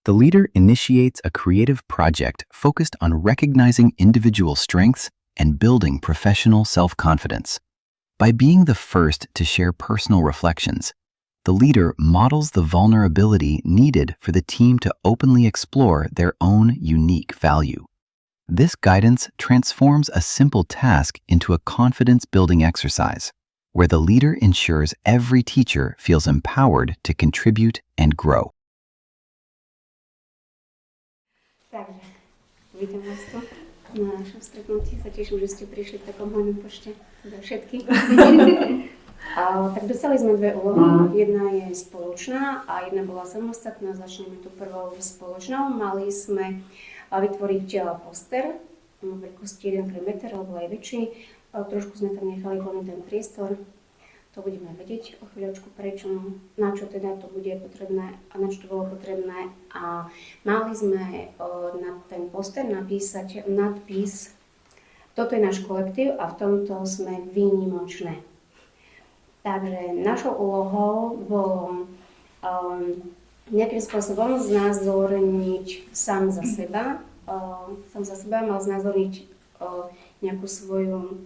The leader initiates a creative project focused on recognizing individual strengths and building professional self-confidence. By being the first to share personal reflections, the leader models the vulnerability needed for the team to openly explore their own unique value. This guidance transforms a simple task into a confidence-building exercise, where the leader ensures every teacher feels empowered to contribute and grow. Takže, vítam vás tu na našom stretnutí. Sa teším, že ste prišli v takom hojnom počte, teda všetky. Tak dostali sme dve úlohy. Jedna je spoločná a jedna bola samostatná. Začneme tu prvou spoločnou. Mali sme vytvoriť poster, veľkosti 1 meter alebo aj väčší. Trošku sme tam nechali voľný ten priestor. To budeme vedieť o chvíľočku prečo, na čo teda to bude potrebné a na čo to bolo potrebné. A mali sme na ten poster napísať nadpis: toto je náš kolektív a v tomto sme výnimočné. Takže našou úlohou bolo nejakým spôsobom znázorniť sám za seba. Mal znázorniť nejakú svoju,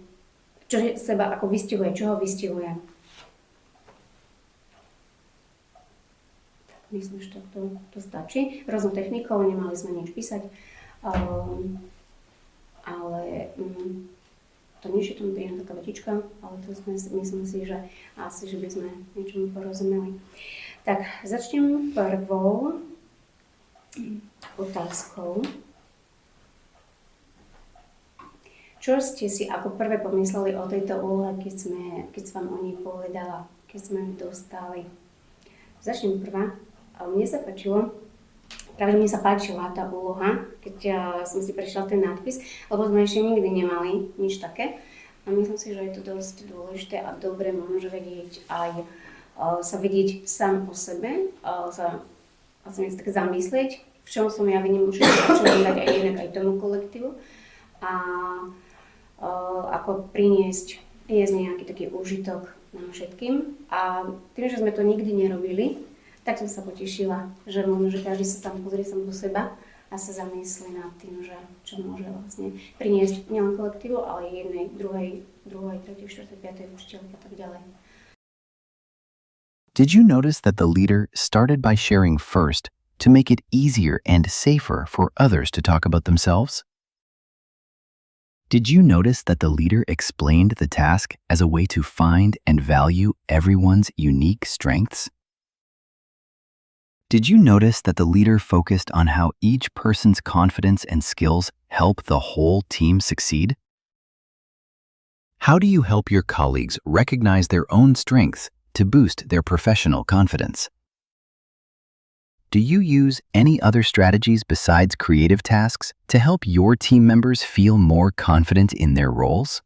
čo seba ako vystihuje, čo ho vystihuje. Tak myslím, že to stačí. Rôznou technikou, nemali sme nič písať, ale to niečo tam je taká vetička, ale to myslím si, že asi, že by sme niečomu porozumeli. Tak, začnem prvou otázkou. Čo ste si ako prvé pomysleli o tejto úlohe, keď som vám o nej povedala, keď sme ju dostali? Začnem prvá. Mne sa páčila tá úloha, keď som si prečítala ten nadpis, lebo sme ešte nikdy nemali nič také. A myslím si, že je to dosť dôležité a dobre môže vedieť aj sa vidieť sám o sebe, sa tak zamyslieť, v čom som ja výnimočná, čo mám dať aj inak aj tomu kolektívu a ako priniesť nejaký taký úžitok nám všetkým. A tým, že sme to nikdy nerobili, tak som sa potešila, že možno, že každý sa tam pozrie sám do seba a sa zamyslí nad tým, že čo môže vlastne priniesť nielen kolektívu, ale aj jednej, druhej, tretej, štvrtej, piatej učiteľky a tak ďalej. Did you notice that the leader started by sharing first to make it easier and safer for others to talk about themselves? Did you notice that the leader explained the task as a way to find and value everyone's unique strengths? Did you notice that the leader focused on how each person's confidence and skills help the whole team succeed? How do you help your colleagues recognize their own strengths to boost their professional confidence? Do you use any other strategies besides creative tasks to help your team members feel more confident in their roles?